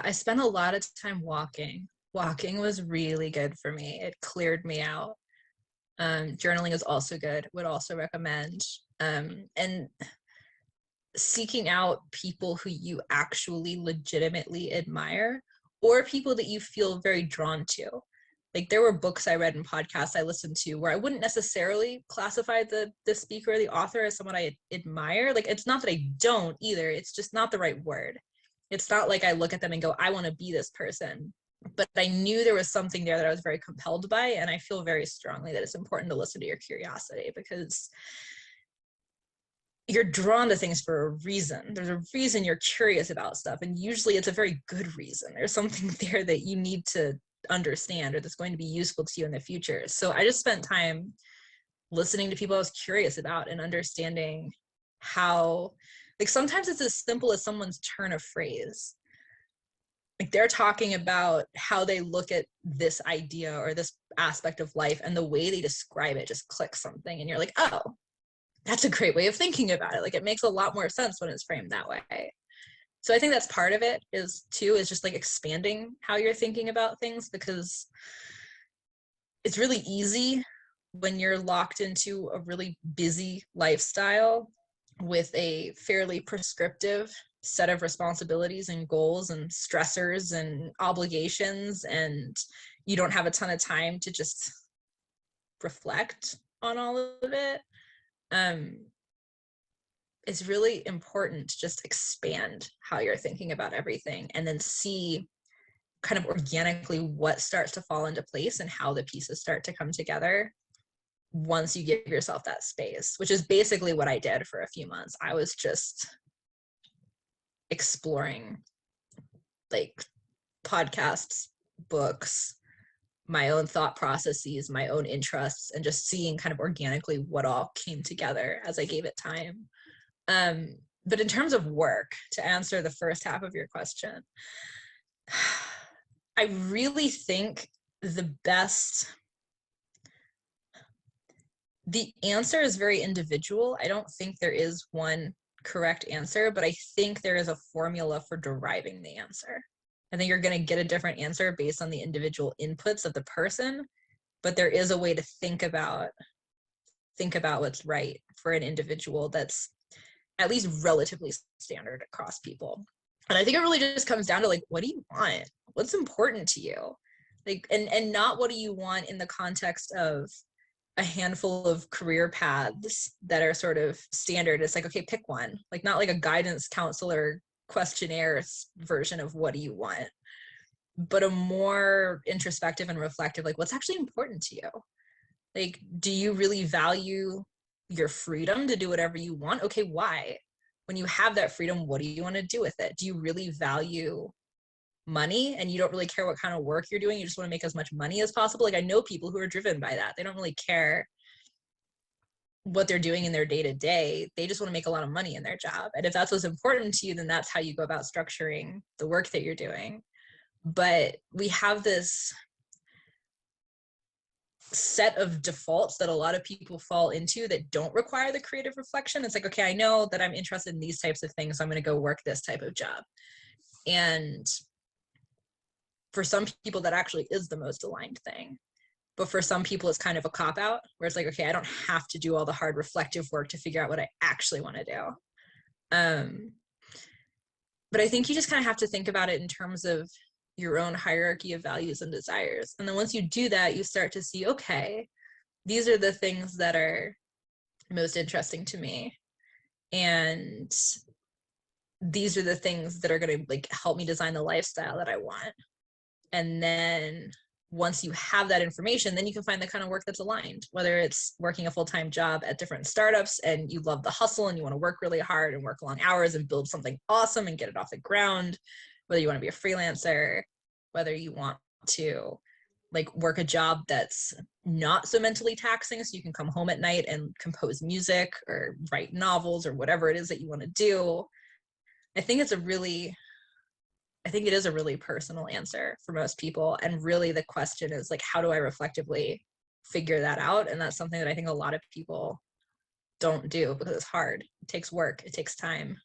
I spent a lot of time walking. Walking was really good for me. It cleared me out. Journaling is also good, would also recommend. And seeking out people who you actually legitimately admire or people that you feel very drawn to. Like there were books I read and podcasts I listened to where I wouldn't necessarily classify the speaker or the author as someone I admire. Like it's not that I don't either. It's just not the right word. It's not like I look at them and go, I want to be this person. But I knew there was something there that I was very compelled by. And I feel very strongly that it's important to listen to your curiosity because you're drawn to things for a reason. There's a reason you're curious about stuff. And usually it's a very good reason. There's something there that you need to understand or that's going to be useful to you in the future. So I just spent time listening to people I was curious about and understanding how, like sometimes it's as simple as someone's turn of phrase. Like they're talking about how they look at this idea or this aspect of life and the way they describe it just clicks something and you're like, oh, that's a great way of thinking about it. Like it makes a lot more sense when it's framed that way. So I think that's part of it is just like expanding how you're thinking about things because it's really easy when you're locked into a really busy lifestyle with a fairly prescriptive set of responsibilities and goals and stressors and obligations, and you don't have a ton of time to just reflect on all of it. It's really important to just expand how you're thinking about everything and then see kind of organically what starts to fall into place and how the pieces start to come together once you give yourself that space, which is basically what I did for a few months. I was just exploring like podcasts, books, my own thought processes, my own interests, and just seeing kind of organically what all came together as I gave it time. But in terms of work, to answer the first half of your question, I really think the answer is very individual. I don't think there is one correct answer, but I think there is a formula for deriving the answer. I think you're going to get a different answer based on the individual inputs of the person, but there is a way to think about what's right for an individual that's at least relatively standard across people. And I think it really just comes down to like, what do you want? What's important to you? Like, and not what do you want in the context of a handful of career paths that are sort of standard. It's like, okay, pick one. Like not like a guidance counselor questionnaire version of what do you want, but a more introspective and reflective, like what's actually important to you? Like, do you really value your freedom to do whatever you want? Okay, why? When you have that freedom, what do you want to do with it? Do you really value money and you don't really care what kind of work you're doing? You just want to make as much money as possible? Like I know people who are driven by that. They don't really care what they're doing in their day-to-day. They just want to make a lot of money in their job. And if that's what's important to you, then that's how you go about structuring the work that you're doing. But we have this set of defaults that a lot of people fall into that don't require the creative reflection. It's like, okay, I know that I'm interested in these types of things, so I'm going to go work this type of job. And for some people, that actually is the most aligned thing. But for some people, it's kind of a cop-out where it's like, okay, I don't have to do all the hard reflective work to figure out what I actually want to do. But I think you just kind of have to think about it in terms of your own hierarchy of values and desires. And then once you do that, you start to see, okay, these are the things that are most interesting to me. And these are the things that are going to like help me design the lifestyle that I want. And then once you have that information, then you can find the kind of work that's aligned, whether it's working a full-time job at different startups and you love the hustle and you want to work really hard and work long hours and build something awesome and get it off the ground, whether you want to be a freelancer, whether you want to like work a job that's not so mentally taxing so you can come home at night and compose music or write novels or whatever it is that you want to do. I think it is a really personal answer for most people. And really the question is like, how do I reflectively figure that out? And that's something that I think a lot of people don't do because it's hard. It takes work. It takes time.